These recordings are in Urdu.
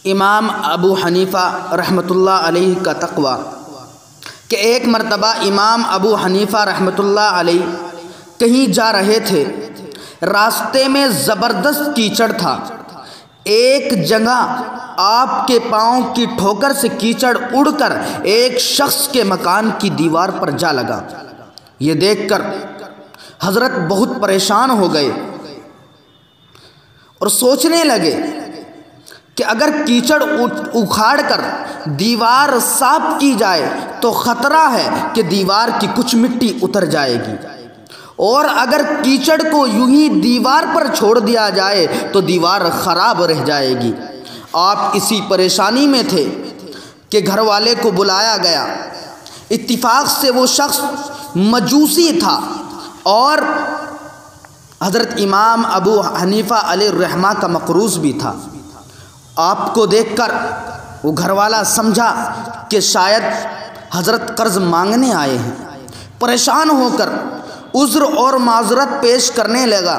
امام ابو حنیفہ رحمۃ اللہ علیہ کا تقویٰ کہ ایک مرتبہ امام ابو حنیفہ رحمۃ اللہ علیہ کہیں جا رہے تھے، راستے میں زبردست کیچڑ تھا، ایک جگہ آپ کے پاؤں کی ٹھوکر سے کیچڑ اڑ کر ایک شخص کے مکان کی دیوار پر جا لگا۔ یہ دیکھ کر حضرت بہت پریشان ہو گئے اور سوچنے لگے کہ اگر کیچڑ اکھاڑ کر دیوار صاف کی جائے تو خطرہ ہے کہ دیوار کی کچھ مٹی اتر جائے گی، اور اگر کیچڑ کو یوں ہی دیوار پر چھوڑ دیا جائے تو دیوار خراب رہ جائے گی۔ آپ اسی پریشانی میں تھے کہ گھر والے کو بلایا گیا۔ اتفاق سے وہ شخص مجوسی تھا اور حضرت امام ابو حنیفہ علیہ الرحمہ کا مقروض بھی تھا۔ آپ کو دیکھ کر وہ گھر والا سمجھا کہ شاید حضرت قرض مانگنے آئے ہیں۔ پریشان ہو کر عذر اور معذرت پیش کرنے لگا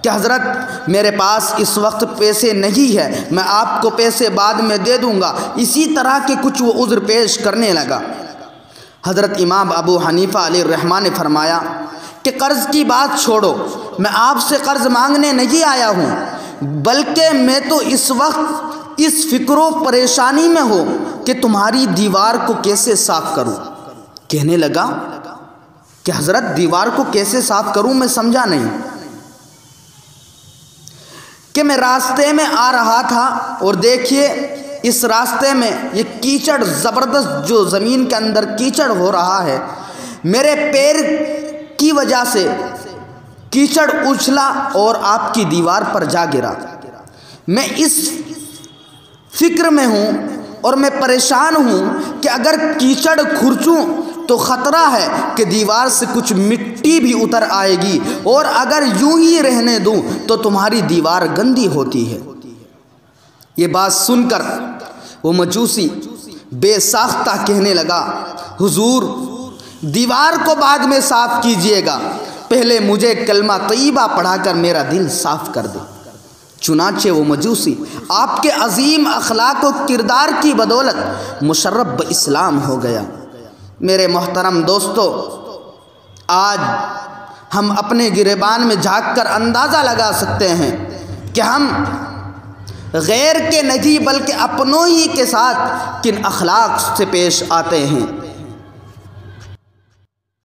کہ حضرت میرے پاس اس وقت پیسے نہیں ہے، میں آپ کو پیسے بعد میں دے دوں گا، اسی طرح کے کچھ وہ عذر پیش کرنے لگا۔ حضرت امام ابو حنیفہ علیہ الرحمہ نے فرمایا کہ قرض کی بات چھوڑو، میں آپ سے قرض مانگنے نہیں آیا ہوں، بلکہ میں تو اس وقت اس فکر و پریشانی میں ہوں کہ تمہاری دیوار کو کیسے صاف کروں۔ کہنے لگا کہ حضرت دیوار کو کیسے صاف کروں، میں سمجھا نہیں۔ کہ میں راستے میں آ رہا تھا اور دیکھیے اس راستے میں یہ کیچڑ زبردست جو زمین کے اندر کیچڑ ہو رہا ہے، میرے پیر کی وجہ سے کیچڑ اچھلا اور آپ کی دیوار پر جا گرا۔ میں اس فکر میں ہوں اور میں پریشان ہوں کہ اگر کیچڑ کھرچوں تو خطرہ ہے کہ دیوار سے کچھ مٹی بھی اتر آئے گی، اور اگر یوں ہی رہنے دوں تو تمہاری دیوار گندی ہوتی ہے۔ یہ بات سن کر وہ مجوسی بے ساختہ کہنے لگا، حضور دیوار کو بعد میں صاف کیجئے گا، پہلے مجھے کلمہ طیبہ پڑھا کر میرا دل صاف کر دے۔ چنانچہ وہ مجوسی آپ کے عظیم اخلاق و کردار کی بدولت مشرف اسلام ہو گیا۔ میرے محترم دوستو، آج ہم اپنے گریبان میں جھانک کر اندازہ لگا سکتے ہیں کہ ہم غیر کے نہیں بلکہ اپنوں ہی کے ساتھ کن اخلاق سے پیش آتے ہیں۔